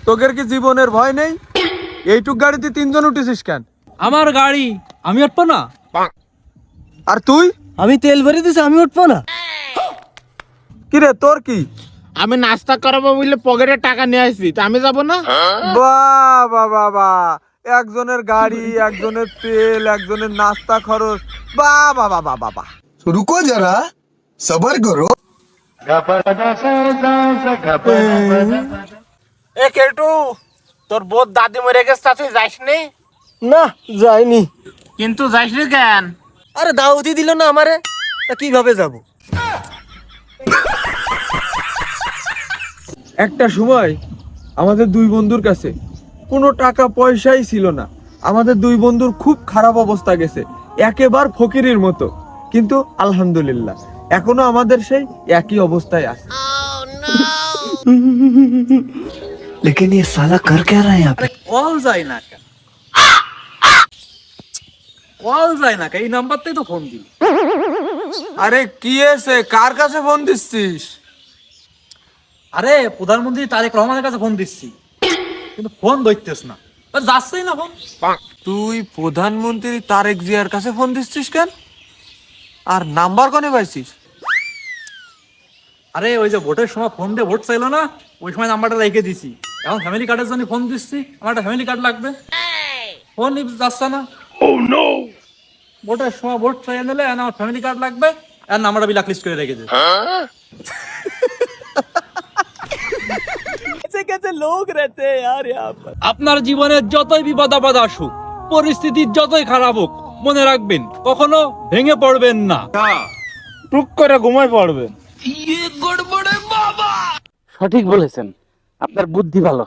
তোদের কি জীবনের ভয় নেই? এইটুক গাড়িতে তিনজন উঠেছিস কেন? আমার গাড়ি, আমি উঠবো না? আর তুই? আমি তেল ভরে দিছি, আমি উঠবো না? কিরে তোর কি? আমি নাস্তা করাবো বলে পকেটে টাকা নিয়ে আসছি, তা আমি যাবো না? বাহ বাহ বাহ বাহ, একজনের গাড়ি, একজনের তেল, একজনের নাস্তা খরচ। বাহ বাহ বাহ বাহ বাহ বাহ। रुको जरा सबर करो। এ কেলটু, তোর বোধ দাদি মরে গেছে, তুই যাসনি? না, যাইনি। কিন্তু যাসনি কেন? আরে দাওয়াতই দিল না আমারে, তা কিভাবে যাব? একটা সময় আমাদের দুই বন্ধুর কাছে কোনো টাকা পয়সাই ছিল না। আমাদের দুই বন্ধুর খুব খারাপ অবস্থা গেছে, একেবারে ফকিরের মতো। কিন্তু আলহামদুলিল্লাহ এখনো আমাদের সেই একই অবস্থায় আছে। लेकिन ये साला कर क्या रहा है यहाँ पे? কল যায় না কেন? কল যায় না কেন? এই নাম্বারতেই তো ফোন দিল। আরে কি এসে, কার কাছে ফোন দিচ্ছিস? আরে প্রধানমন্ত্রী তারেক রহমানের কাছে ফোন দিচ্ছি, কিন্তু ফোন ধরতেছ না, যাচ্ছেই না ফোন। তুই প্রধানমন্ত্রী তারেক জিয়ার কাছে ফোন দিচ্ছিস কেন? আর নাম্বার কনে পাইছিস? আরে ওই যে ভোটের সময় ফোন দিয়ে ভোট চাইলো না, ওই সময় নাম্বারটা রেখে দিছি। এখন ফ্যামিলি কার্ডের জন্য ফোন দিচ্ছি, আমার একটা ফ্যামিলি কার্ড লাগবে। ফোন যাচ্ছে না। ভোটের সময় ভোট চাইয়ে নিলে আমার ফ্যামিলি কার্ড লাগবে, আর নাম্বারটা ব্ল্যাক লিস্ট করে রেখে দে। আপনার জীবনে যতই বিপদ আপদ আসুক, পরিস্থিতি যতই খারাপ হোক, মনে রাখবেন কখনো ভেঙে পড়বেন না, টুক করে ঘুমায় পড়বে। সঠিক বলেছেন, আপনার বুদ্ধি ভালো।